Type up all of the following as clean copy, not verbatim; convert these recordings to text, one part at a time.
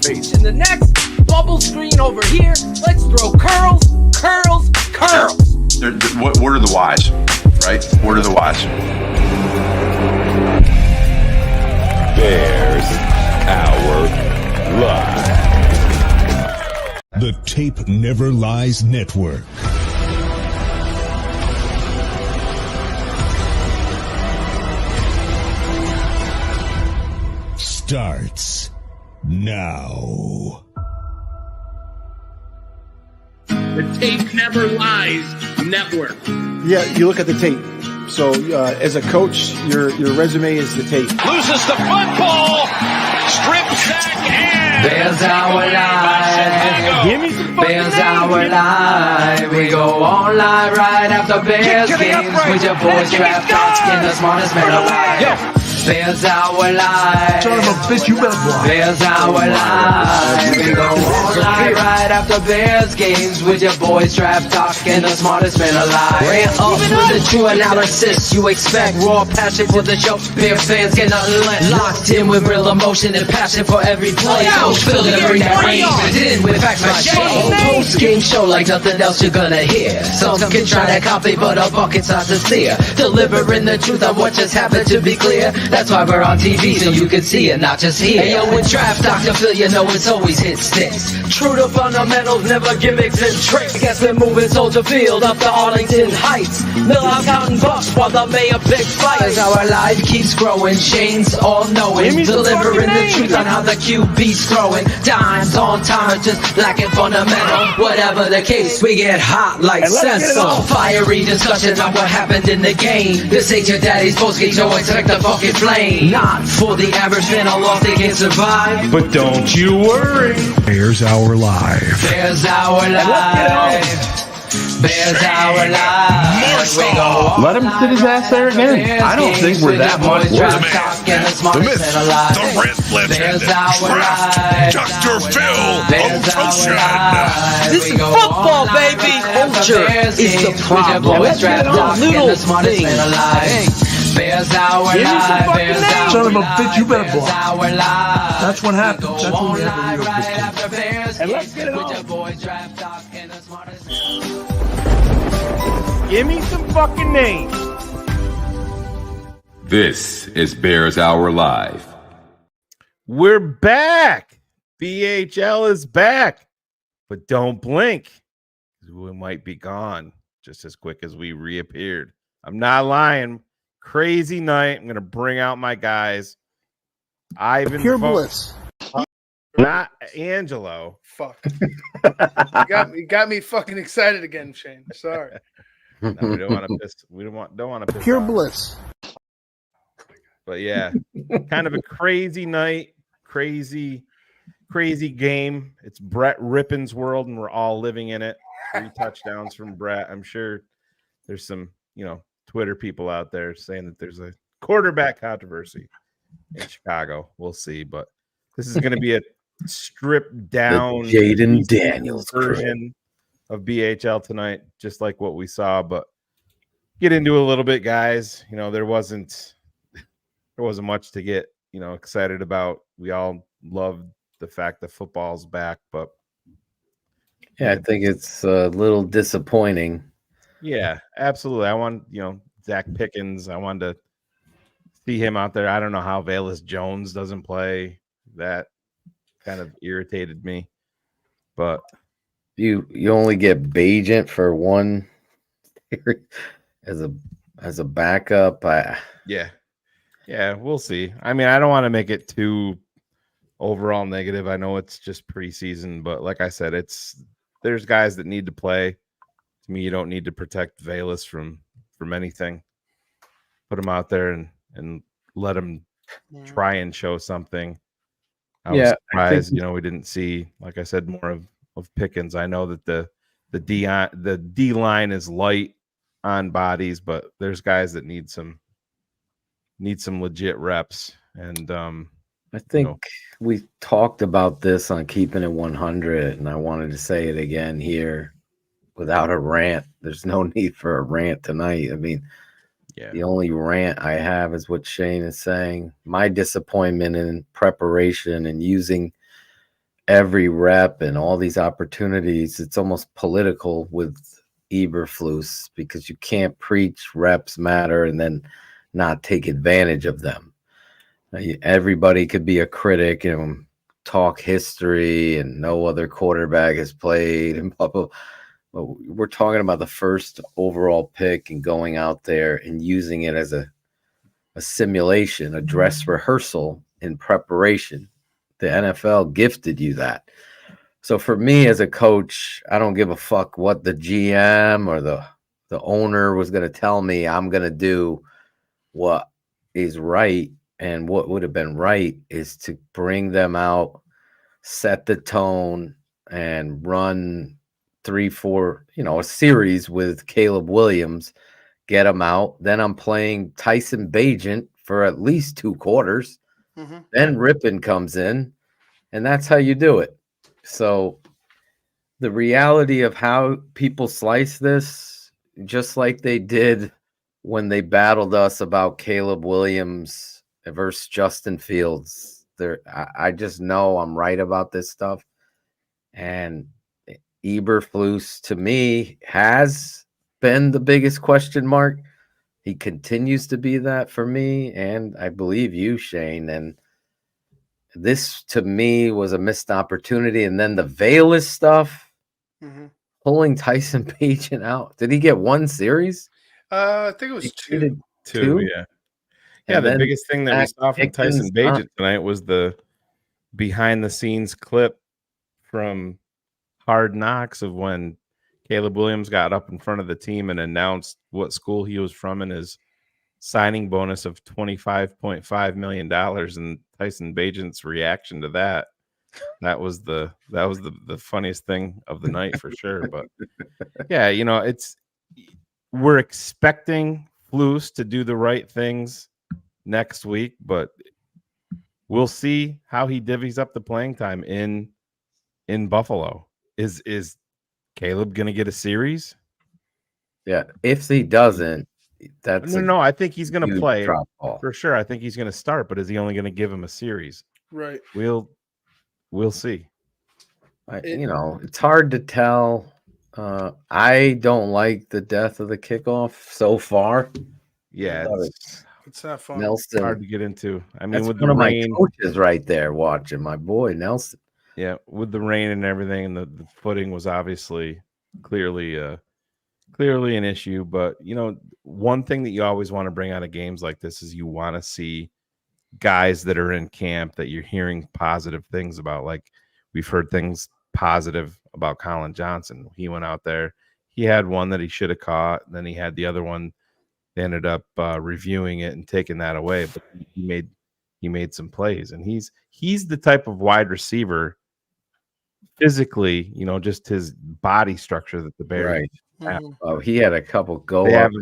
face. In the next bubble screen over here, let's throw curls. What are the whys, right? What are the whys? Bears Hour Live. The Tape Never Lies Network. Starts now. The Tape Never Lies Network. Yeah, you look at the tape. So as a coach, your resume is the tape. Loses the football. Strip sack and Bears Hour Live. Give me some fucking Bears Hour Live. We go on live right after Bears games with your boys draft thoughts and the smartest man alive. Yo. Bears Hour Live. Son of a bitch, you better block. Bears Hour Live. We go on live right after Bears games with your boys draft talk and the smartest man alive. Ran up with the true analysis you expect. Raw passion for the show. Bear fans get nothing less. Locked in with real emotion and passion for every play. Coach Philly to bring that rain in with facts my shame. Post game show like nothing else you're gonna hear. Some can try to copy, but a bucket's not sincere. Delivering the truth of what just happened to be clear. That's why we're on TV, so you can see it, not just hear. Hey, yo, with Draft Dr. Phil, you know it's always hit sticks. True to fundamentals, never gimmicks and tricks. Guess we're moving Soldier Field up to Arlington Heights. Mill out counting bucks while the mayor big fight. As our life keeps growing, Shane's all knowing. Delivering the truth on how the QB's throwing. Dimes on time, just lacking fundamental. Whatever the case, we get hot like Cecil. Fiery discussion on what happened in the game. This ain't your daddy's post-game show, expect the fucking flame. Not for the average fan, a loss they can't survive. But don't you worry. Bears Hour Live. Bears Hour Live. Bears Hour Live. We go on Let him sit his ass there again. I don't think we're that much worse. The myth, the red legend, Dr. Phil Ocean. This is football, baby. Culture is the problem. Let's get on little things. Bears Hour Live. Bears Hour Son of a bitch, you better Bears block. Hour Live. That's what happens. That's when you have a real Right good after Bears And let's games get it with on. your boys draft talk and the smartest. Give me some fucking names. This is Bears Hour Live. We're back. BHL is back. But don't blink. We might be gone just as quick as we reappeared. I'm not lying. Crazy night. I'm going to bring out my guys. Ivan. Pure bliss. Not Angelo. Fuck. you got me fucking excited again, Shane. Sorry. No, we don't want to piss. We don't want to piss Pure off. bliss. But yeah, kind of a crazy night, crazy game. It's Brett Rypien's world, and we're all living in it. 3 touchdowns from Brett. I'm sure there's some, Twitter people out there saying that there's a quarterback controversy in Chicago. We'll see, but this is going to be a stripped down Jaden Daniels version of BHL tonight, just like what we saw. But get into a little bit, guys. There wasn't much to get excited about. We all love the fact that football's back, but Yeah, I think it's a little disappointing. yeah, absolutely. I want Zach Pickens. I wanted to see him out there. I don't know how Velus Jones doesn't play. That kind of irritated me, but You only get Bajent for one as a backup. yeah, we'll see. I mean, I don't want to make it too overall negative. I know it's just preseason, but like I said, there's guys that need to play. To me, you don't need to protect Velus from anything. Put him out there and let him try and show something. I was surprised, we didn't see, like I said, more of Pickens. I know that the D line is light on bodies, but there's guys that need some legit reps. And I think we talked about this on Keeping It 100, and I wanted to say it again here without a rant. There's no need for a rant tonight. I mean, the only rant I have is what Shane is saying. My disappointment in preparation and using every rep and all these opportunities. It's almost political with Eberflus because you can't preach reps matter and then not take advantage of them. Everybody could be a critic and talk history and no other quarterback has played and blah, blah. But we're talking about the first overall pick and going out there and using it as a simulation, a dress rehearsal in preparation. The NFL gifted you that. So for me as a coach, I don't give a fuck what the GM or the owner was going to tell me. I'm going to do what is right. And what would have been right is to bring them out, set the tone, and run 3-4, a series with Caleb Williams, get them out. Then I'm playing Tyson Bagent for at least 2 quarters. Mm-hmm. Then Rypien comes in, and that's how you do it. So the reality of how people slice this, just like they did when they battled us about Caleb Williams versus Justin Fields, I just know I'm right about this stuff. And Eberflus, to me, has been the biggest question mark. He continues to be that for me, and I believe you, Shane. And this, to me, was a missed opportunity. And then the Velus stuff, pulling Tyson Bagent out. Did he get 1 series? I think it was 2. 2, yeah. Yeah, the biggest thing that we saw from Tyson Bagent tonight was the behind-the-scenes clip from Hard Knocks of when Caleb Williams got up in front of the team and announced what school he was from and his signing bonus of $25.5 million, and Tyson Bagent's reaction to that. That was the funniest thing of the night for sure. But yeah, we're expecting Flus to do the right things next week, but we'll see how he divvies up the playing time in Buffalo. Is Caleb going to get a series? Yeah, if he doesn't, that's no. I think he's going to play for sure. I think he's going to start, but is he only going to give him a series? Right. We'll see. It's hard to tell. I don't like the death of the kickoff so far. Yeah, it's not fun. Nelson, hard to get into. I mean, that's with one the of rain, my coaches right there watching, my boy Nelson. Yeah, with the rain and everything, and the footing was obviously clearly an issue. But one thing that you always want to bring out of games like this is you want to see guys that are in camp that you're hearing positive things about. Like we've heard things positive about Colin Johnson. He went out there, he had one that he should have caught, and then he had the other one. They ended up reviewing it and taking that away, but he made some plays, and he's the type of wide receiver physically, just his body structure that the Bears have. Oh, he had a couple go they up.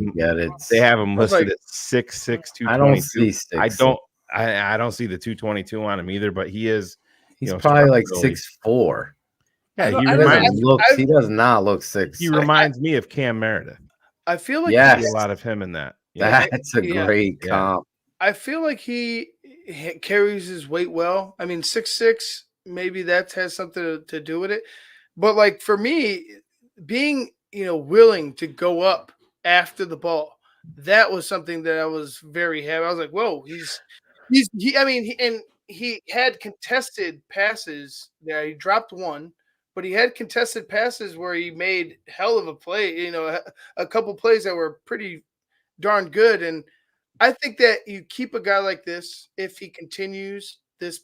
They have him listed at 6'6", 222. I don't see 6'6". I don't see the 222 on him either, but he's probably like 6'4". Yeah, he does not look 6'6". He reminds me of Cam Meredith. I feel like a lot of him in that. That's a great comp. I feel like he carries his weight well. I mean, 6'6", maybe that has something to do with it. But like for me, being willing to go up after the ball, that was something that I was very happy. I was like, whoa, he had contested passes there. He dropped one, but he had contested passes where he made hell of a play, a couple plays that were pretty darn good. And I think that you keep a guy like this, if he continues this,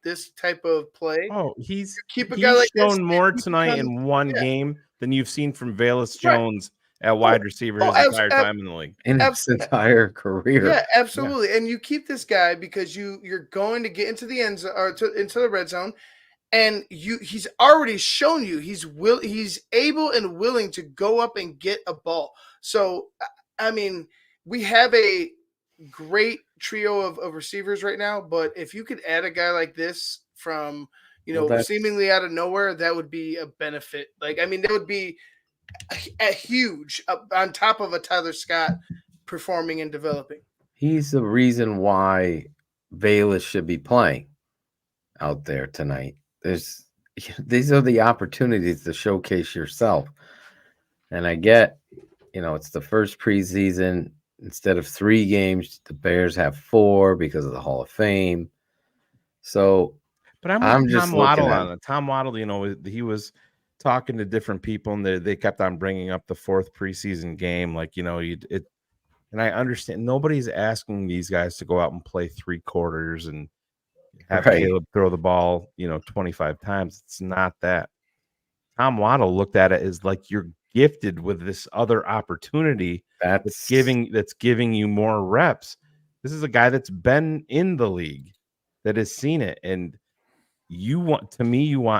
this type of play. Oh, he's shown more tonight in one game than you've seen from Velus Jones at wide receiver his entire time in the league. In his entire career. Yeah, absolutely. Yeah. And you keep this guy because you're going to get into the end zone or into the red zone. And he's already shown you he's able and willing to go up and get a ball. So, I mean, we have a great trio of receivers right now, but if you could add a guy like this from, seemingly out of nowhere, that would be a benefit. Like, I mean, that would be a huge on top of a Tyler Scott performing and developing. He's the reason why Velus should be playing out there tonight. these are the opportunities to showcase yourself. And I get, it's the first preseason. Instead of 3 games, the Bears have 4 because of the Hall of Fame. So, but I'm just Tom Waddle on it. Tom Waddle, he was talking to different people, and they kept on bringing up the 4th preseason game. Like, and I understand nobody's asking these guys to go out and play 3 quarters and have Caleb throw the ball, 25 times. It's not that. Tom Waddle looked at it as like you're gifted with this other opportunity that's giving you more reps. This is a guy that's been in the league, that has seen it, and you want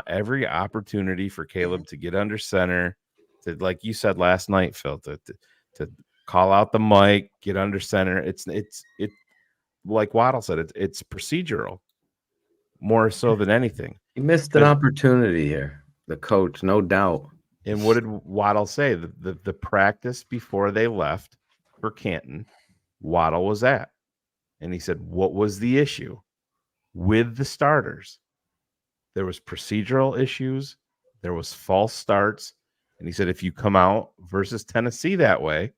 every opportunity for Caleb to get under center, to, like you said last night, Phil, to call out the mic, get under center. It's like Waddle said, it's procedural more so than anything. He missed an opportunity here, the coach, no doubt. And what did Waddle say? The practice before they left for Canton, Waddle was at. And he said, what was the issue with the starters? There was procedural issues. There was false starts. And he said, if you come out versus Tennessee that way,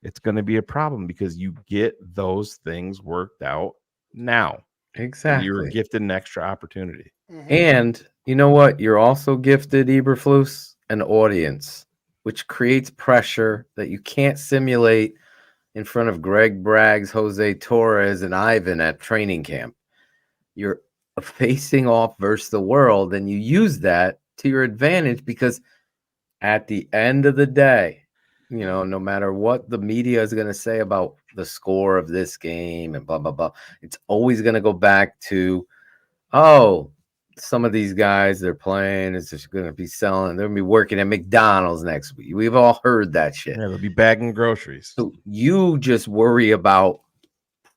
it's going to be a problem because you get those things worked out now. Exactly. You were gifted an extra opportunity. And you know what? You're also gifted, Eberflus, an audience, which creates pressure that you can't simulate in front of Greg Braggs, Jose Torres, and Ivan at training camp. You're facing off versus the world, and you use that to your advantage because at the end of the day, no matter what the media is going to say about the score of this game and blah, blah, blah, it's always going to go back to, some of these guys they're playing is just going to be selling. They're going to be working at McDonald's next week. We've all heard that shit. Yeah, they'll be bagging groceries. So you just worry about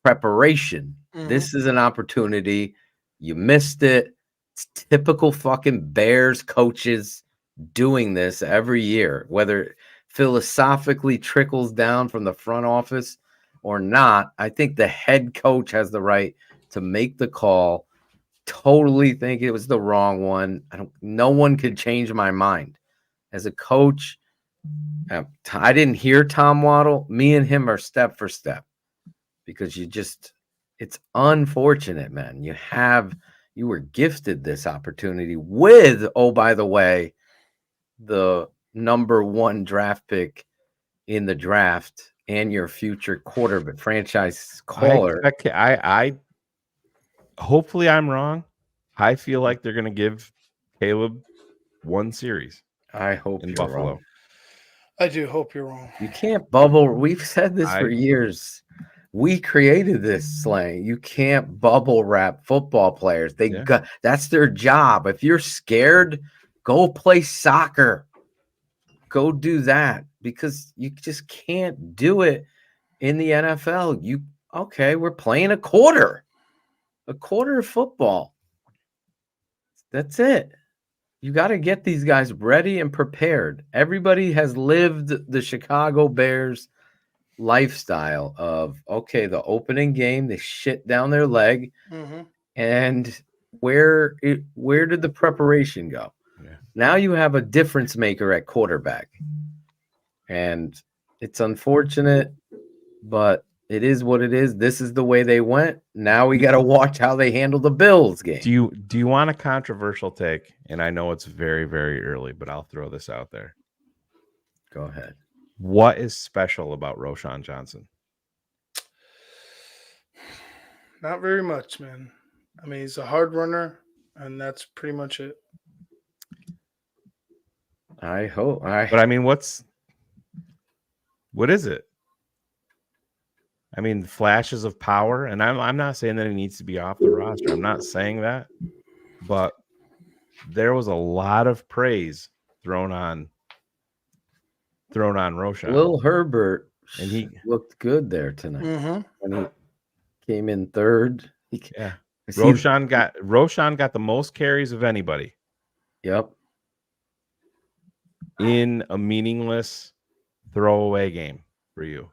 preparation. This is an opportunity. You missed it. It's typical fucking Bears coaches doing this every year, whether philosophically trickles down from the front office or not. I think the head coach has the right to make the call. Totally think it was the wrong one. No one could change my mind. As a coach, I didn't hear Tom Waddle. Me and him are step for step because it's unfortunate, man. You were gifted this opportunity with, by the way, the number 1 draft pick in the draft and your future quarterback franchise caller. I hopefully I'm wrong. I feel like they're going to give Caleb 1 series. I hope in you're Buffalo. wrong. I do hope you're wrong. You can't bubble. We've said this for years. We created this slang. You can't bubble wrap football players. That's their job. If you're scared, go play soccer. Go do that because you just can't do it in the NFL. We're playing a quarter of football. That's it. You got to get these guys ready and prepared. Everybody has lived the Chicago Bears lifestyle of, the opening game, they shit down their leg. And where did the preparation go? Yeah. Now you have a difference maker at quarterback. And it's unfortunate, but it is what it is. This is the way they went. Now we got to watch how they handle the Bills game. Do you want a controversial take? And I know it's very, very early, but I'll throw this out there. Go ahead. What is special about Roschon Johnson? Not very much, man. I mean, he's a hard runner, and that's pretty much it. I hope. But I mean, what is it? I mean, flashes of power, and I'm not saying that he needs to be off the roster. I'm not saying that, but there was a lot of praise thrown on Roschon. Will Herbert, and he looked good there tonight. When he came in third. Roschon got the most carries of anybody. Yep. In a meaningless throwaway game for you.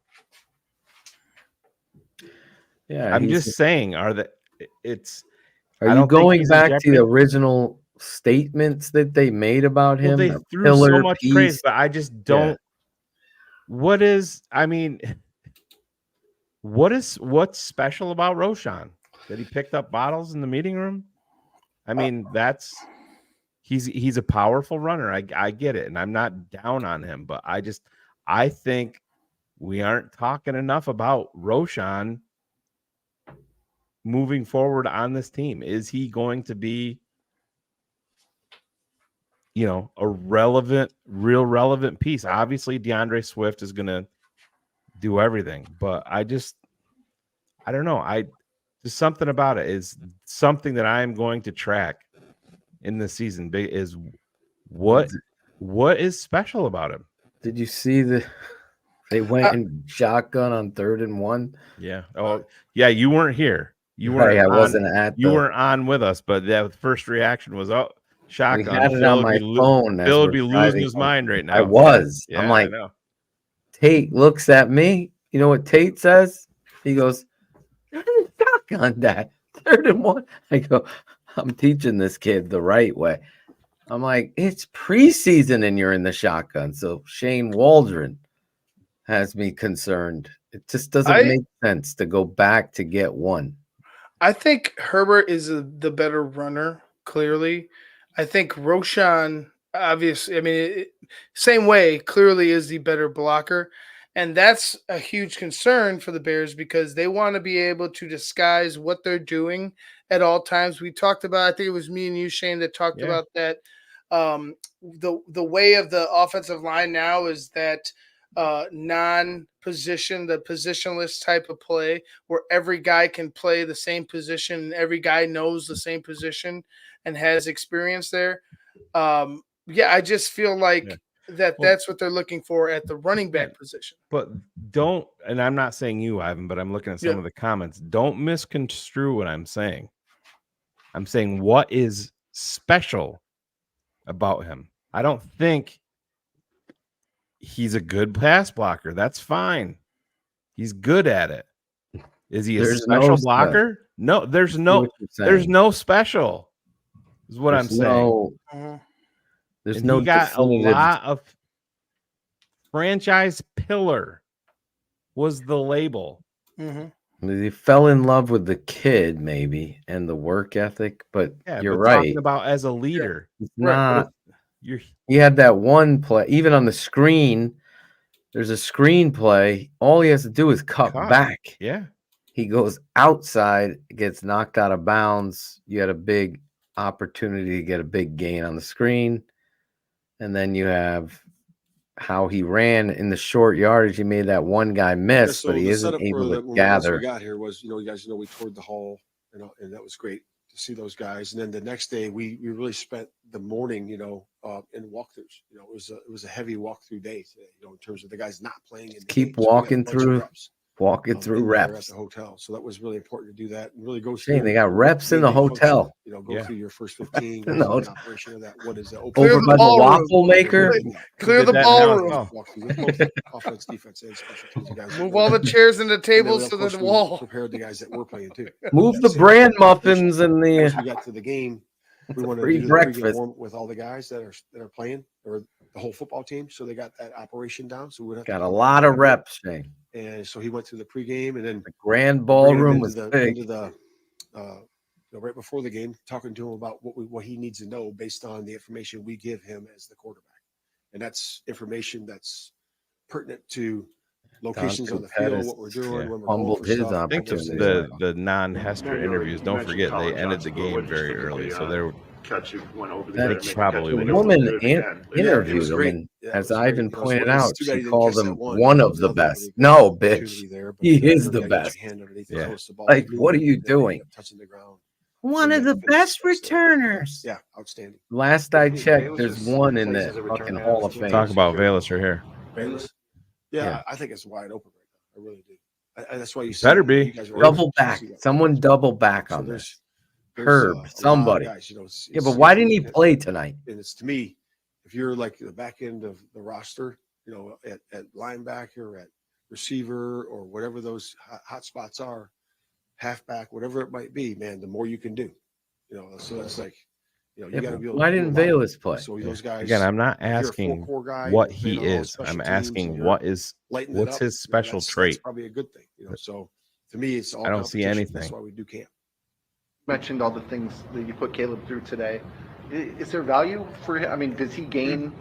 Yeah, I'm just saying, are you going back to the original statements that they made about him. They a threw so pillar much piece. praise, but I just don't. What's special about Roschon? That he picked up bottles in the meeting room? I mean, he's a powerful runner. I get it, and I'm not down on him, but I think we aren't talking enough about Roschon moving forward on this team. Is he going to be, a real relevant piece? Obviously, DeAndre Swift is going to do everything, but I don't know. There's something about it is something that I'm going to track in this season. Is what is special about him? Did you see they went in shotgun on 3rd and 1? Yeah. Oh, yeah. You weren't here. You weren't. Right, I wasn't You weren't on with us, but the first reaction was, "Oh, shotgun." We had it on my phone. Phil would be losing his mind right now. I was. Yeah, I'm like, I know. Tate looks at me. You know what Tate says? He goes, shotgun that 3rd and 1. I go, I'm teaching this kid the right way. I'm like, it's preseason and you're in the shotgun. So Shane Waldron has me concerned. It just doesn't make sense to go back to get one. I think Herbert is the better runner, clearly. I think Roschon, obviously, same way, clearly is the better blocker. And that's a huge concern for the Bears because they want to be able to disguise what they're doing at all times. We talked about, I think it was me and you, Shane, that talked about that. The way of the offensive line now is that non-position, the positionless type of play where every guy can play the same position and every guy knows the same position and has experience there. I just feel like that's what they're looking for at the running back position. But and I'm not saying you, Ivan, but I'm looking at some of the comments. Don't misconstrue what I'm saying. I'm saying what is special about him. I don't think he's a good pass blocker. That's fine. He's good at it. Is he a special blocker? No, there's no special. Is what I'm saying. There's no. He got a lot of franchise pillar. Was the label. Mm-hmm. He fell in love with the kid, maybe, and the work ethic. But you're right. Talking about as a leader, it's not. He had that one play, even on the screen. There's a screen play. All he has to do is cut back. Yeah. He goes outside, gets knocked out of bounds. You had a big opportunity to get a big gain on the screen. And then you have how he ran in the short yardage. He made that one guy miss, but he isn't able to gather. What we got here was, you guys know we toured the hall, and that was great to see those guys. And then the next day, we really spent the morning, in walkthroughs. It was a heavy walkthrough day today, in terms of the guys not playing. Keep walking through reps at the hotel. So that was really important to do that and really go through. Shane, they got reps in the hotel. Go through your first 15. In the hotel. Operation of that. What is that? Over by the waffle maker. Clear the ballroom. Offense, defense, and special teams. Guys move all the chairs and the tables to the wall. Prepared the guys that were playing too. Move the bran muffins and the. As we got to the game, we wanted to do breakfast with all the guys that are playing, or the whole football team. So they got that operation down. So we got a lot of reps, Shane. And so he went through the pregame, and then the grand ballroom was big. Into the right before the game, talking to him about what he needs to know based on the information we give him as the quarterback, and that's information that's pertinent to locations on the field, what we're doing, when we're humbled his I think the non-Hester interviews. Don't forget they ended the game very early, so they're. That's probably the woman interviewed him, and as Ivan pointed out, she called him one of the best. No, bitch, he is the best. Yeah. Like, what are you doing? One of the best returners. Yeah, outstanding. Last I checked, there's one in the fucking Hall of Fame. Talk about Velus right here. Velus? Yeah, I think it's wide open right now. I really do. That's why you better be double back. Someone double back on this. Herb, somebody. Guys, yeah, but why didn't he play tonight? And it's, to me, if you're like the back end of the roster, at linebacker, at receiver, or whatever those hot spots are, halfback, whatever it might be, man, the more you can do. So that's like, You know, you got to be able. Why to do didn't a lot. Velus play? So those guys. Again, I'm not if you're a asking four-core guy, what you know, he playing on all is. special I'm teams asking and you're what's lighting it up, his special that's trait. probably a good thing. You know, so to me, it's all. I don't see competition. That's anything. why we do camp. Mentioned all the things that you put Caleb through today. Is there value for him? I mean, does he gain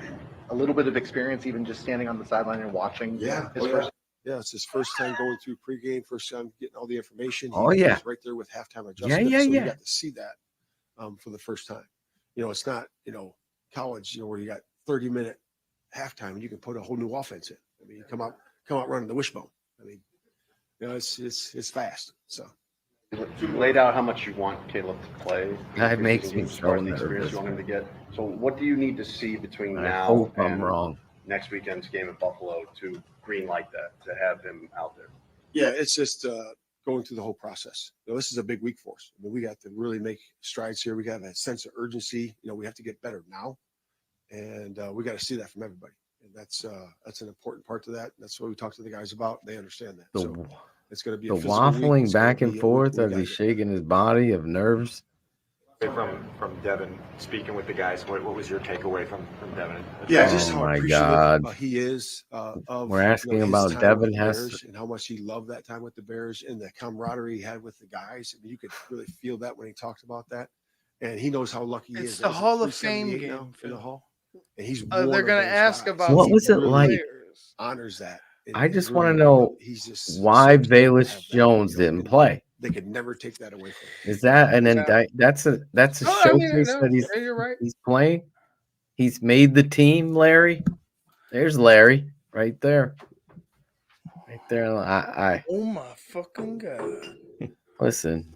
a little bit of experience even just standing on the sideline and watching? Yeah. His first? Yeah, it's his first time going through pregame, first time getting all the information. Oh, yeah. He's right there with halftime adjustments. Yeah. So you got to see that for the first time. You know, it's not, you know, college, you know, where you got 30-minute halftime and you can put a whole new offense in. I mean, you come out running the wishbone. I mean, you know, it's fast. So You laid out how much you want Caleb to play. That makes me so the experience nervous. you want him to get. So what do you need to see between I now hope and I'm wrong. next weekend's game at Buffalo to green light that, to have him out there? yeah, it's just going through the whole process. You know, this is a big week for us. I mean, we got to really make strides here. We got a sense of urgency. You know, we have to get better now, and we got to see that from everybody. And that's an important part to that. That's what we talk to the guys about. They understand that. So it's going to be The a physical week. waffling It's gonna back be and a week forth we as gotta he's get shaking his body of nerves. From Devin, speaking with the guys, what was your takeaway from Devin? Yeah, Oh just how my appreciative God. he is of. We're asking his about time Devin with the Hess. Bears and how much he loved that time with the Bears and the camaraderie he had with the guys. I mean, you could really feel that when he talked about that, and he knows how lucky he It's is. the Is it Hall of Fame 378 game, now in Phil. the Hall, and he's They're one of gonna those ask guys. about What He was it really like? honors that. And I just really, want to know he's just why so stoked to Velus have that, Jones you know, didn't and play. They could never take that away from him. Is that an Yeah. indict? That's a No, I mean, showcase no, that yeah, you're right. he's playing. He's made the team, Larry. There's Larry right there. Right there. I Oh my fucking god! listen.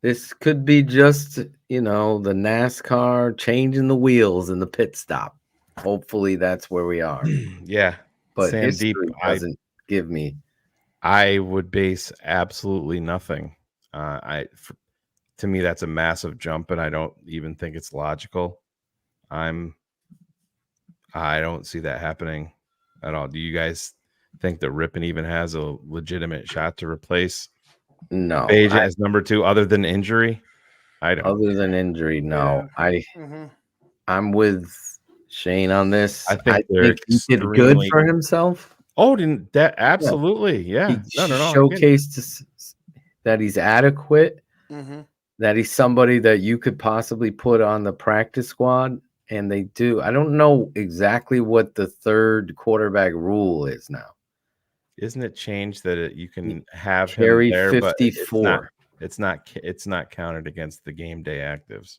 This could be just, you know, the NASCAR changing the wheels in the pit stop. Hopefully that's where we are. Yeah. But Sandeep, history doesn't give me. I would base absolutely nothing. To me, that's a massive jump, and I don't even think it's logical. I don't see that happening at all. Do you guys think that Rypien even has a legitimate shot to replace No. Page as number 2, other than injury? I don't. Other than injury, no. Mm-hmm. I'm with Shane on this. I think they're he did good extremely- for himself. Oh, didn't that absolutely? Yeah. He No. showcased that he's adequate, Mm-hmm. that he's somebody that you could possibly put on the practice squad, and they do. I don't know exactly what the third quarterback rule is now. Isn't it changed that you can have Carry him there, 54. but it's not counted against the game day actives?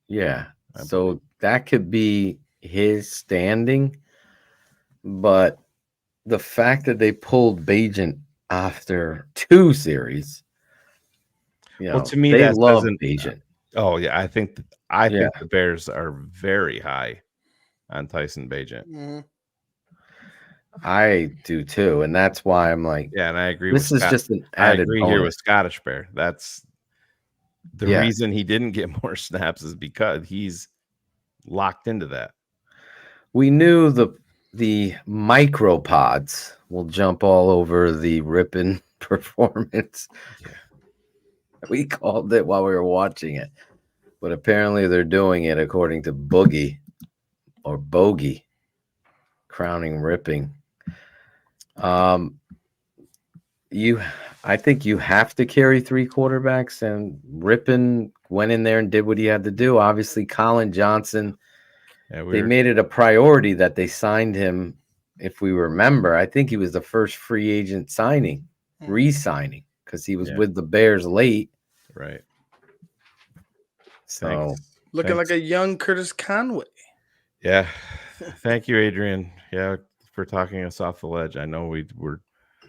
Yeah. So that could be his standing, but the fact that they pulled Bajent after 2 series, you know, Well, to me, they that love doesn't- Bajent. Oh yeah, I think the Bears are very high on Tyson Bajent. Mm-hmm. I do too, and that's why I'm like, Yeah, and I agree. this with is Scott. just an I added agree here bonus. with Scottish Bear. That's the Yeah. reason he didn't get more snaps is because he's locked into that. We knew the micropods will jump all over the Rypien performance. Yeah. We called it while we were watching it, but apparently they're doing it according to Boogie or Bogey, crowning Rypien. I think you have to carry 3 quarterbacks, and Rypien went in there and did what he had to do. Obviously, Colin Johnson. Yeah, They made it a priority that they signed him. If we remember, I think he was the first free agent signing, re-signing, because he was with the Bears late. Right. So Thanks. Looking like a young Curtis Conway. Yeah. Thank you, Adrian. Yeah, for talking us off the ledge. I know we're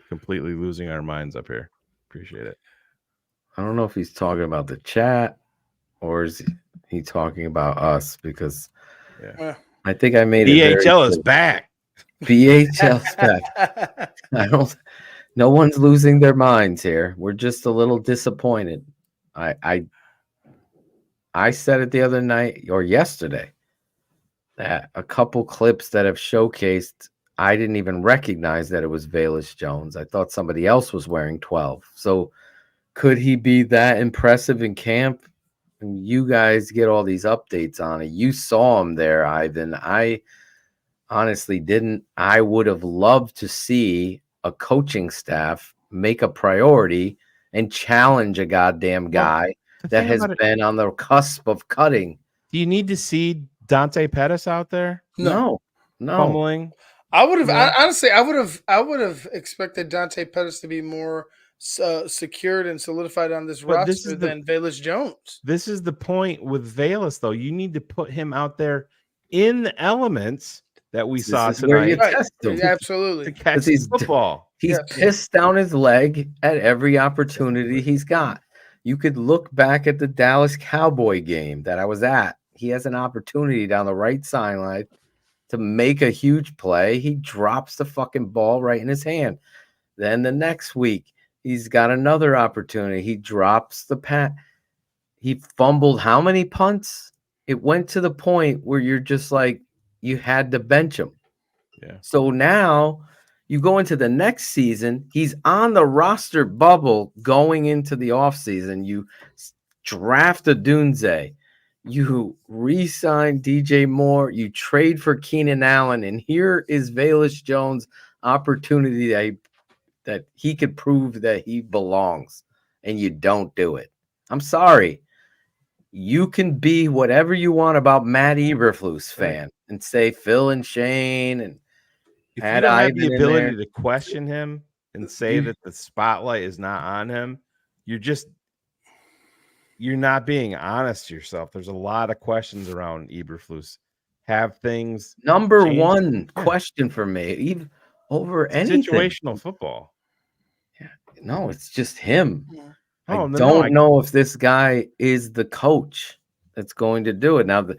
completely losing our minds up here. Appreciate it. I don't know if he's talking about the chat or is he talking about us, because I think I made it. BHL is back. BHL's back. No one's losing their minds here. We're just a little disappointed. I said it the other night or yesterday that a couple clips that have showcased, I didn't even recognize that it was Velus Jones. I thought somebody else was wearing 12. So Could he be that impressive in camp? And you guys get all these updates on it. You saw him there, Ivan. I honestly didn't. I would have loved to see a coaching staff make a priority and challenge a goddamn guy that has been on the cusp of cutting. Do you need to see Dante Pettis out there? No. Fumbling. I would have honestly. I would have expected Dante Pettis to be more secured and solidified on this roster than Velus Jones. This is the point with Velus, though. You need to put him out there in the elements that we saw tonight. Absolutely. To catch football. He's pissed down his leg at every opportunity he's got. You could look back at the Dallas Cowboy game that I was at. He has an opportunity down the right sideline to make a huge play. He drops the fucking ball right in his hand. Then the next week, he's got another opportunity. He drops the pat. He fumbled how many punts? It went to the point where you're just like, you had to bench him. Yeah. So now you go into the next season. He's on the roster bubble going into the offseason. You draft a Dunze. You re-sign DJ Moore. You trade for Keenan Allen. And here is Velus Jones' opportunity that he could prove that he belongs. And you don't do it. I'm sorry. You can be whatever you want about Matt Eberflus fan and say Phil and Shane and if you don't have the ability to question him and say that the spotlight is not on him, you're not being honest to yourself. There's a lot of questions around Eberflus. Have things number changed? One question for me, even over anything. Situational football. Yeah, no, it's just him. Yeah. I don't know if this guy is the coach that's going to do it. Now, the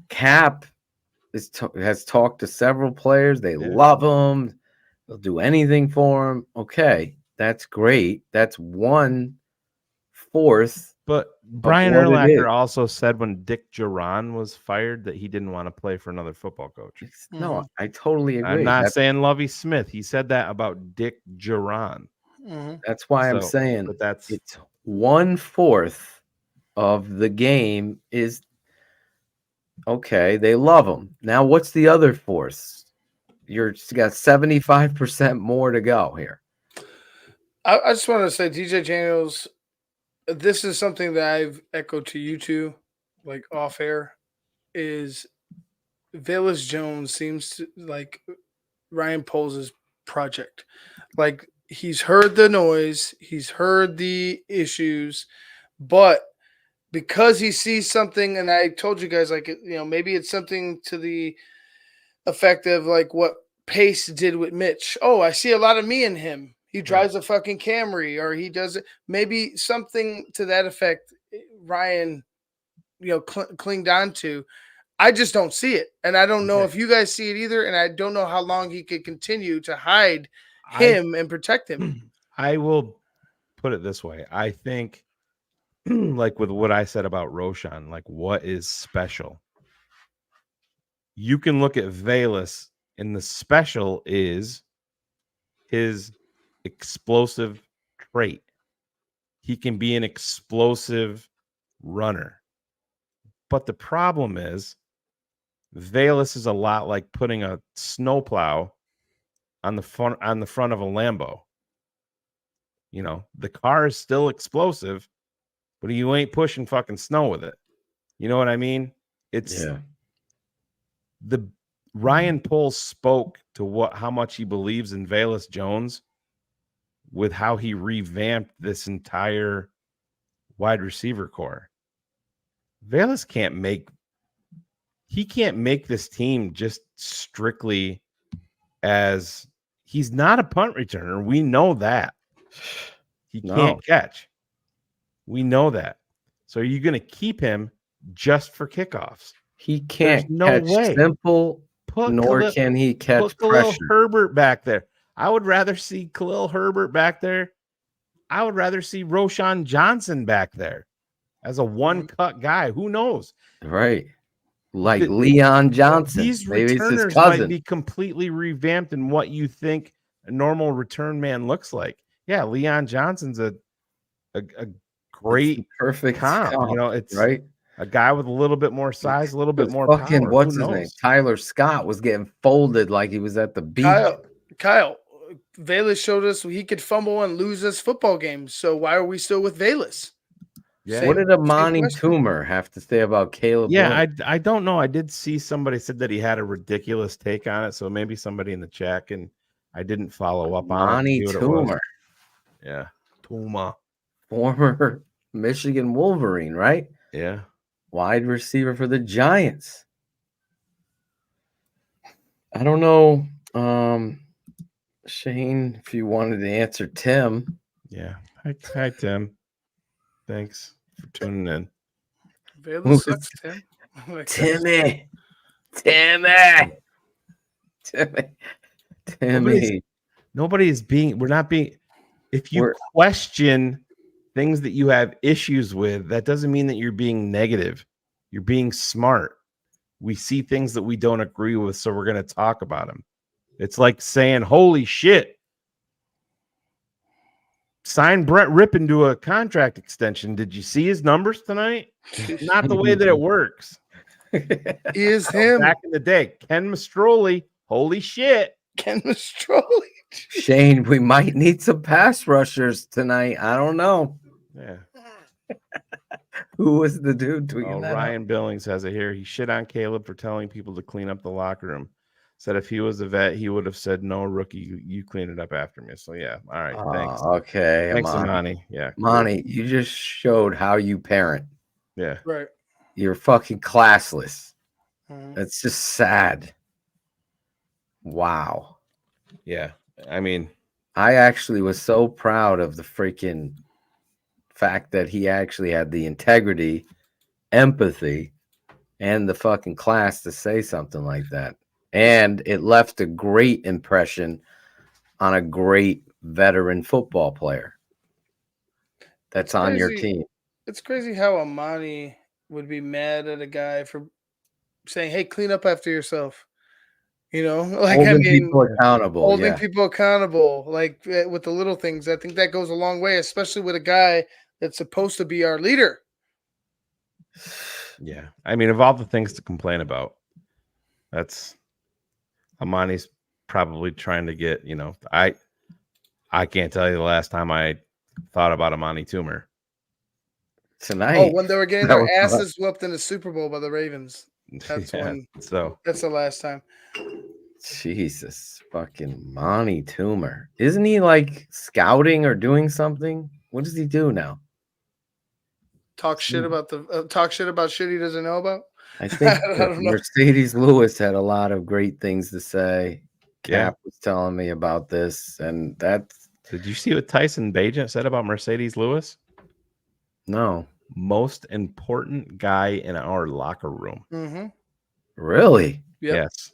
Cap has talked to several players. They love him. They'll do anything for him. Okay, that's great. That's 1/4. But Brian Urlacher also said when Dick Duran was fired that he didn't want to play for another football coach. No, I totally agree. I'm not saying Lovie Smith. He said that about Dick Duran. That's why I'm saying it's 1/4 of the game is okay. They love him. Now, what's the other fourth? You got 75% more to go here. I just want to say, DJ Daniels, this is something that I've echoed to you two, like off air, is Velus Jones seems to like Ryan Poles' project. Like, he's heard the noise, he's heard the issues, but because he sees something, and I told you guys, like, maybe it's something to the effect of like what Pace did with Mitch. Oh, I see a lot of me in him. He drives a fucking Camry, or he does it. Maybe something to that effect. Ryan, clinged on to. I just don't see it, and I don't know if you guys see it either. And I don't know how long he could continue to hide him and protect him. I will put it this way. I think, like with what I said about Roschon, like what is special? You can look at Velus, and the special is his explosive trait. He can be an explosive runner. But the problem is Velus is a lot like putting a snowplow on the front of a Lambo. The car is still explosive, but you ain't pushing fucking snow with it. You know what I mean? It's the Ryan Poles spoke to how much he believes in Velus Jones with how he revamped this entire wide receiver core. Velus can't make this team just strictly as he's not a punt returner. We know that. He can't catch. We know that. So are you going to keep him just for kickoffs? He can't catch simple, nor can he catch pressure. Khalil Herbert back there. I would rather see Khalil Herbert back there. I would rather see Roschon Johnson back there as a one-cut guy. Who knows? Right. Like Leon Johnson. These Maybe returners it's his cousin. might be completely revamped in what you think a normal return man looks like. Yeah, Leon Johnson's a a great perfect comp. comp, You know, it's right. A guy with a little bit more size, a little bit more fucking power. what's Who his knows? name? Tyler Scott was getting folded like he was at the beach. Kyle, Velus showed us he could fumble and lose us football games. So why are we still with Velus? Yeah. What did Amani Toomer have to say about Caleb? Yeah, I don't know. I did see somebody said that he had a ridiculous take on it. So maybe somebody in the chat can. I didn't follow up on Amani it. Toomer. Yeah, Toomer, former Michigan Wolverine, right? Yeah, wide receiver for the Giants. I don't know, Shane, if you wanted to answer Tim. Yeah, hi Tim. Thanks for tuning in. Velus sucks, Tim. Timmy. Nobody is being. We're not being. If you question things that you have issues with, that doesn't mean that you're being negative. You're being smart. We see things that we don't agree with, so we're going to talk about them. It's like saying, "Holy shit! Sign Brett Rypien to a contract extension. Did you see his numbers tonight?" Not the way that it works. Is him back in the day? Ken Mastroli. Holy shit! Ken Mastroli. Shane, we might need some pass rushers tonight. I don't know. Yeah. Who was the dude tweeting that Ryan out? Billings has it here. He shit on Caleb for telling people to clean up the locker room. Said if he was a vet, he would have said, "No, rookie, you clean it up after me." So yeah, all right, thanks. Okay, thanks, Monty. Yeah, Monty, you just showed how you parent. Yeah, right. You're fucking classless. Mhm. That's just sad. Wow. Yeah, I mean, I actually was so proud of the freaking fact that he actually had the integrity, empathy, and the fucking class to say something like that. And it left a great impression on a great veteran football player that's on your team. It's crazy how Amani would be mad at a guy for saying, "Hey, clean up after yourself." You know, like holding people accountable. Holding people accountable, like with the little things. I think that goes a long way, especially with a guy that's supposed to be our leader. Yeah, I mean, of all the things to complain about, that's Amani's probably trying to get. You know, I can't tell you the last time I thought about Amani Toomer. Tonight. Oh, when they were getting their asses whooped in the Super Bowl by the Ravens. That's when. So that's the last time. Jesus, fucking Monty Toomer. Isn't he like scouting or doing something? What does he do now? Talk shit about shit he doesn't know about. I think Mercedes Lewis had a lot of great things to say. Cap was telling me about this, and that's. Did you see what Tyson Bagent said about Mercedes Lewis? No. Most important guy in our locker room. Mm-hmm. Really? Yep. Yes.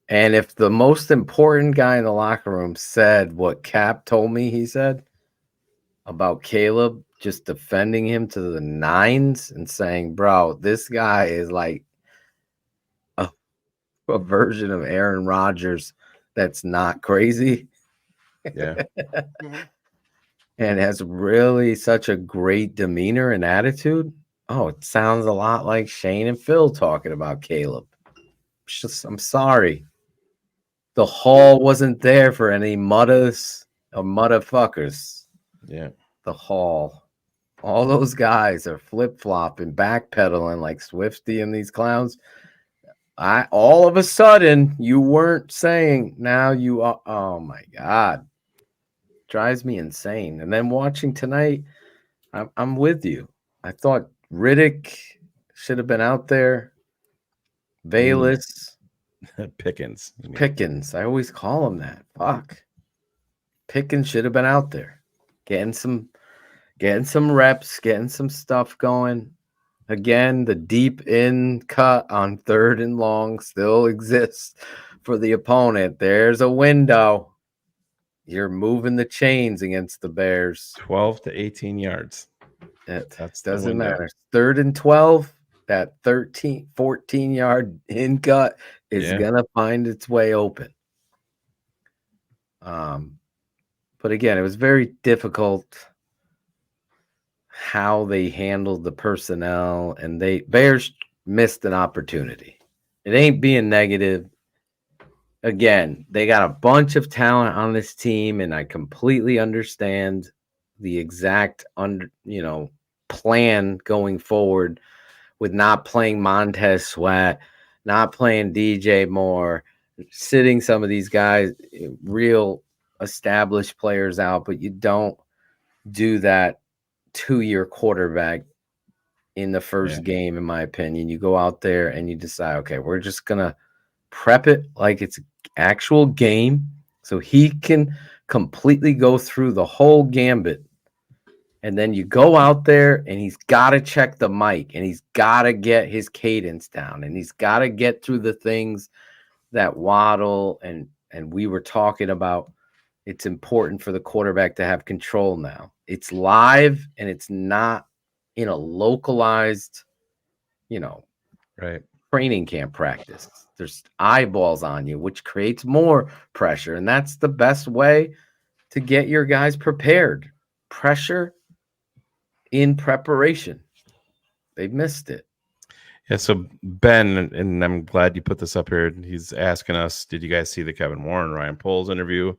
And if the most important guy in the locker room said what Cap told me he said about Caleb, just defending him to the nines and saying, bro, this guy is like a version of Aaron Rodgers that's not crazy. Yeah. And has really such a great demeanor and attitude. Oh, it sounds a lot like Shane and Phil talking about Caleb. I'm sorry. The hall wasn't there for any mudders or motherfuckers. Yeah. The hall. All those guys are flip-flopping, backpedaling like Swifty and these clowns. All of a sudden, you weren't saying, now you are. Oh, my God. Drives me insane. And then watching tonight, I'm with you. I thought Riddick should have been out there. Velus. Pickens. Pickens. I always call him that. Fuck. Pickens should have been out there. Getting some reps, getting some stuff going. Again, the deep in cut on 3rd and long still exists for the opponent. There's a window. You're moving the chains against the Bears. 12 to 18 yards. That doesn't matter. 3rd and 12, that 14-yard in cut is going to find its way open. But again, it was very difficult how they handled the personnel, and Bears missed an opportunity. It ain't being negative. Again, they got a bunch of talent on this team, and I completely understand the exact plan going forward with not playing Montez Sweat, not playing DJ Moore, sitting some of these guys, real established players out, but you don't do that to your quarterback in the first game, in my opinion. You go out there and you decide, okay, we're just going to prep it like it's an actual game so he can completely go through the whole gambit. And then you go out there and he's got to check the mic and he's got to get his cadence down and he's got to get through the things that Waddle and we were talking about. It's important for the quarterback to have control now. It's live and it's not in a localized, training camp practice. There's eyeballs on you, which creates more pressure. And that's the best way to get your guys prepared. Pressure in preparation. They missed it. Yeah, so Ben, and I'm glad you put this up here. He's asking us, did you guys see the Kevin Warren, Ryan Poles interview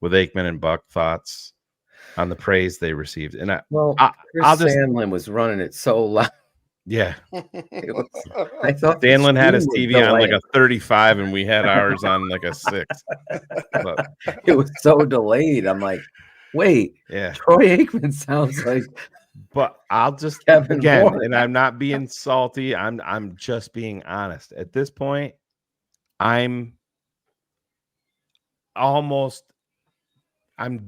with Aikman and Buck? Thoughts on the praise they received? And Chris Sandlin was running it so loud. Yeah. I thought Sandlin had his TV on like a 35 and we had ours on like a 6. But it was so delayed. I'm like, wait, Troy Aikman sounds like. But I'll just and I'm not being salty. I'm just being honest. At this point, I'm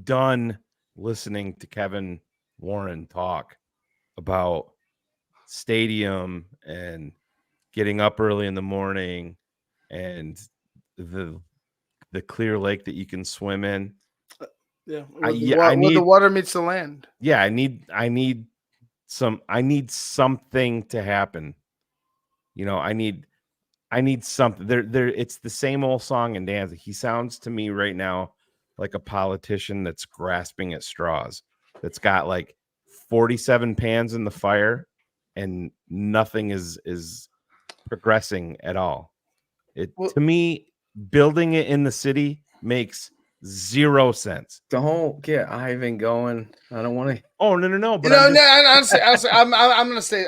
done listening to Kevin Warren talk about stadium and getting up early in the morning and the clear lake that you can swim in. Where the water meets the land. Yeah, I need something to happen. I need something. There it's the same old song and dance. He sounds to me right now like a politician that's grasping at straws. That's got like 47 pans in the fire and nothing is progressing at all. To me, building it in the city makes zero sense. Don't get Ivan going. I don't want to. Oh no! But honestly, I'm gonna say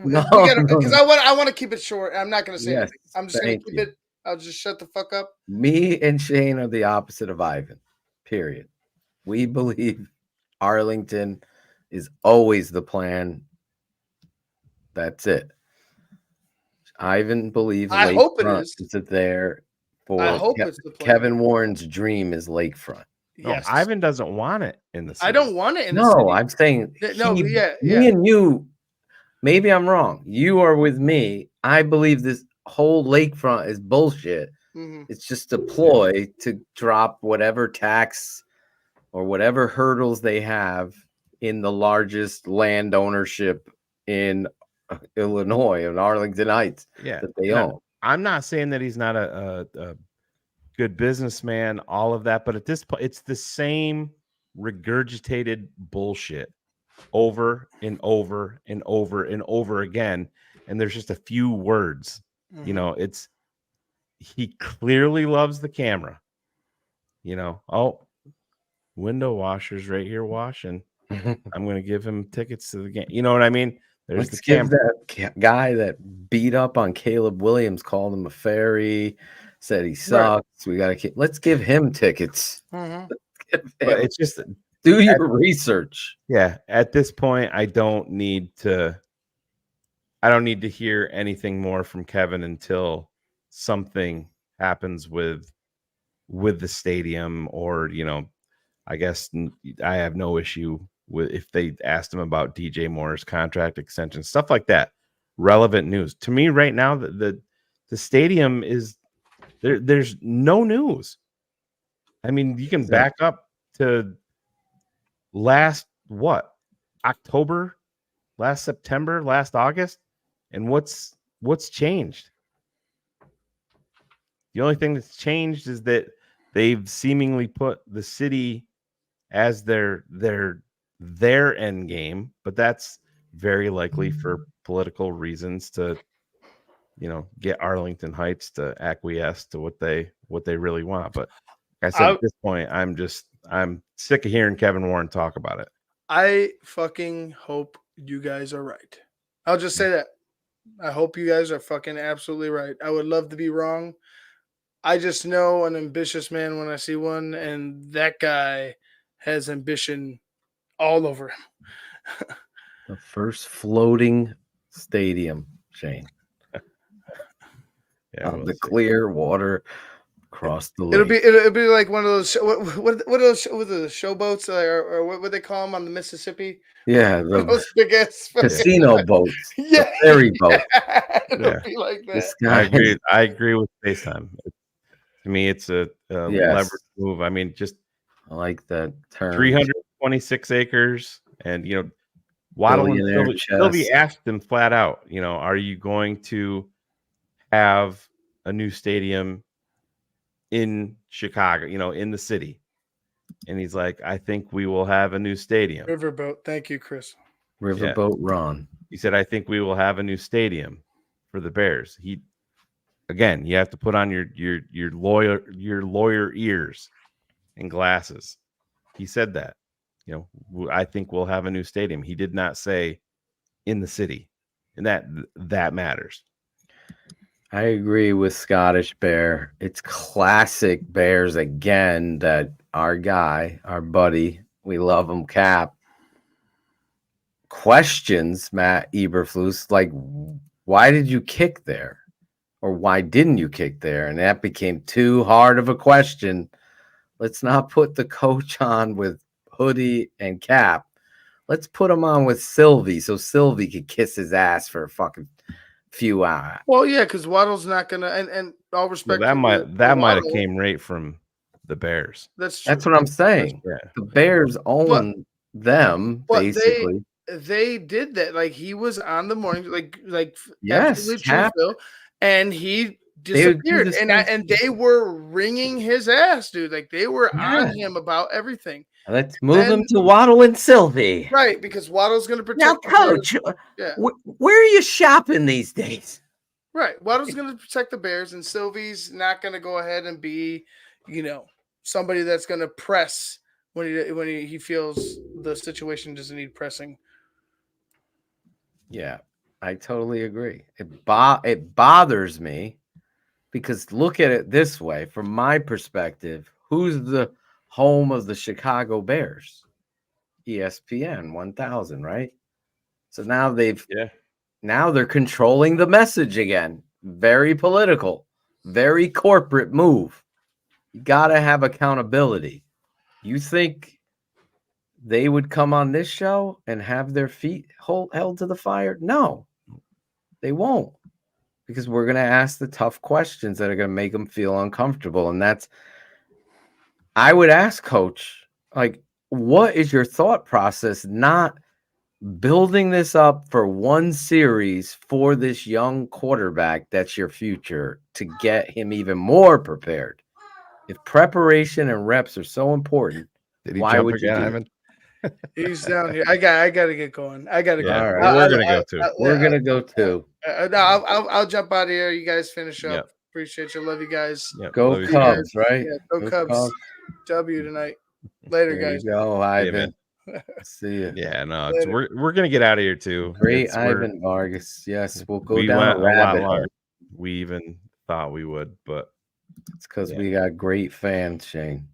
because I want to keep it short. I'm not gonna say anything. I'm just gonna keep it. I'll just shut the fuck up. Me and Shane are the opposite of Ivan. Period. We believe Arlington is always the plan. That's it. Ivan believes. I hope it is. Is it there? I hope it's the plan. Kevin Warren's dream is lakefront. Yes. No, Ivan doesn't want it in the city. I don't want it in the city. No, I'm saying me and you, maybe I'm wrong. You are with me. I believe this whole lakefront is bullshit. Mm-hmm. It's just a ploy to drop whatever tax or whatever hurdles they have in the largest land ownership in Illinois, in Arlington Heights, that they own. I'm not saying that he's not a good businessman, all of that, but at this point, it's the same regurgitated bullshit over and over and over and over again. And there's just a few words, he clearly loves the camera, window washers right here washing. I'm going to give him tickets to the game. You know what I mean? There's Let's give that guy that beat up on Caleb Williams, called him a fairy, said he sucks. Right. Let's give him tickets. Mm-hmm. But it's just do your research. Yeah. At this point, I don't need to hear anything more from Kevin until something happens with the stadium, or, I guess I have no issue with if they asked him about DJ Moore's contract extension, stuff like that. Relevant news to me right now. The stadium is there. There's no news. I mean, you can back up to last October, last September, last August, and what's changed? The only thing that's changed is that they've seemingly put the city as their their end game, but that's very likely for political reasons to, get Arlington Heights to acquiesce to what they really want. But like I said, at this point, I'm sick of hearing Kevin Warren talk about it. I fucking hope you guys are right. I'll just say that. I hope you guys are fucking absolutely right. I would love to be wrong. I just know an ambitious man when I see one, and that guy has ambition all over him. The first floating stadium, Shane. We'll the see. clear water across the lake. It'll be like one of those what are those showboats or what they call them on the Mississippi? Yeah, those big ass casino boats. Yeah, the ferry boat. It'll be like that. I agree with FaceTime. To me, it's a leverage move. I mean, just I like that term. 326 acres, and Waddle will be asked them flat out. Are you going to have a new stadium in Chicago? In the city? And he's like, I think we will have a new stadium. Riverboat. Thank you, Chris. Riverboat Ron. He said, I think we will have a new stadium for the Bears. Again, you have to put on your lawyer ears and glasses. He said that, I think we'll have a new stadium. He did not say in the city, and that matters. I agree with Scottish Bear. It's classic Bears again that our guy, our buddy, we love him, Cap, questions Matt Eberflus, like, why did you kick there? Or why didn't you kick there? And that became too hard of a question. Let's not put the coach on with Hoodie and Cap. Let's put him on with Sylvie so Sylvie could kiss his ass for a fucking few hours. Well, yeah, because Waddle's not gonna, and all respect. Well, that might have came right from the Bears. That's true. That's what I'm saying. The Bears own them basically. They did that. Like he was on the morning, like yes, Cap. And he disappeared, and they were wringing his ass, dude. Like they were on him about everything. Let's move him to Waddle and Sylvie, right? Because Waddle's going to protect. Now, Coach, where are you shopping these days? Right, Waddle's going to protect the Bears, and Sylvie's not going to go ahead and be, somebody that's going to press when he feels the situation doesn't need pressing. Yeah. I totally agree. It bothers me because look at it this way. From my perspective, who's the home of the Chicago Bears? ESPN 1000, right? So now now they're controlling the message again. Very political, very corporate move. You got to have accountability. You think they would come on this show and have their feet held to the fire? No, they won't, because we're going to ask the tough questions that are going to make them feel uncomfortable. And I would ask Coach, like, what is your thought process not building this up for one series for this young quarterback that's your future to get him even more prepared? If preparation and reps are so important, why would you do it? He's down here. I got to get going. I got to go. All right. We're going to go too. We're going to go too. No, I'll jump out of here. You guys finish up. Yep. Appreciate you. Love you guys. Yep. Go Cubs, right? Yeah, go Cubs. W tonight. Later, there guys. Go, Ivan. See you. Yeah, no, we're going to get out of here too. Great Ivan Vargas. Yes, we'll go down a rabbit hole. We even thought we would, but it's because we got great fans, Shane.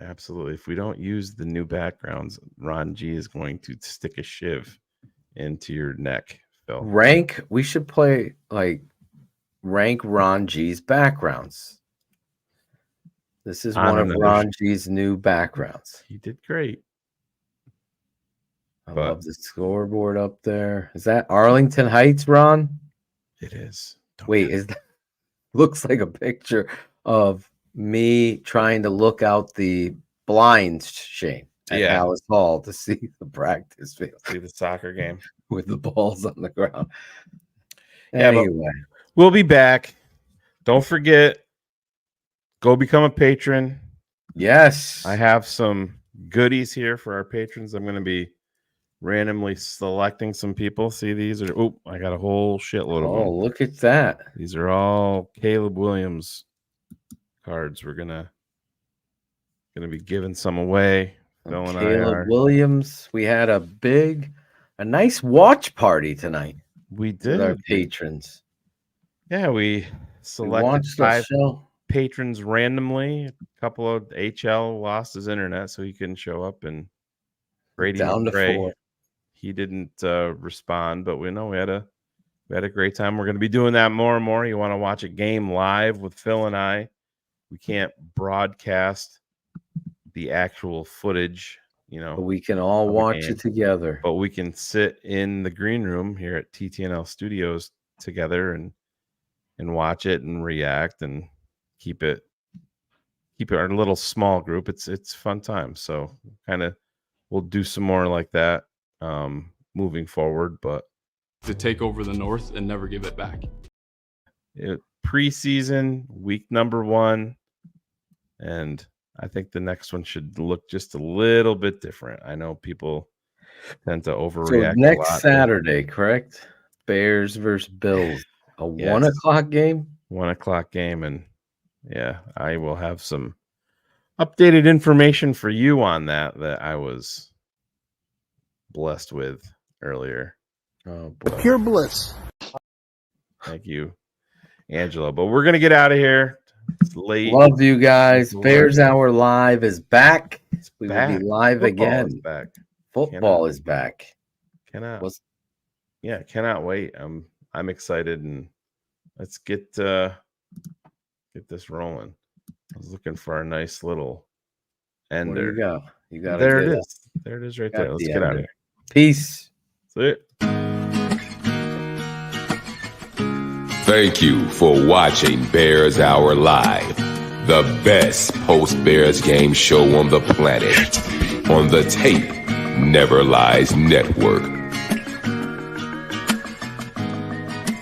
Absolutely. If we don't use the new backgrounds, Ron G is going to stick a shiv into your neck, Phil. We should play rank Ron G's backgrounds. This is one of Ron G's new backgrounds. He did great. I love the scoreboard up there. Is that Arlington Heights, Ron? It is. Is that looks like a picture of me trying to look out the blinds, Shane, at Alice Hall to see the practice field. See the soccer game with the balls on the ground. Anyway, we'll be back. Don't forget, go become a patron. Yes. I have some goodies here for our patrons. I'm going to be randomly selecting some people. See, these are, oh, I got a whole shitload of them. Oh, look at that. These are all Caleb Williams cards. We're gonna be giving some away. Caleb Williams. We had a nice watch party tonight. We did. With our patrons. Yeah, we selected 5 patrons randomly. A couple of HL lost his internet, so he couldn't show up, and Brady down to McRae, 4. he didn't respond, but we know we had a great time. We're going to be doing that more and more. You want to watch a game live with Phil and I? We can't broadcast the actual footage, but we can all watch it together. But we can sit in the green room here at TTNL Studios together and watch it and react and keep it our little small group. It's fun time. So we'll do some more like that moving forward, but to take over the North and never give it back. Preseason week number 1, and I think the next one should look just a little bit different. I know people tend to overreact. So next Saturday, correct? Bears versus Bills. A 1 o'clock game? 1 o'clock game. And yeah, I will have some updated information for you on that I was blessed with earlier. Oh, boy. Pure bliss. Thank you, Angela. But we're going to get out of here. It's late. Love you guys. Bears Hour Live is back. We will be live again. Football is back. Cannot wait. I'm excited, and let's get this rolling. I was looking for a nice little ender. What do you got? You got there. It is. There it is, right there. Let's get out of here. Peace. See it. Thank you for watching Bears Hour Live, the best post-Bears game show on the planet, on the Tape Never Lies Network.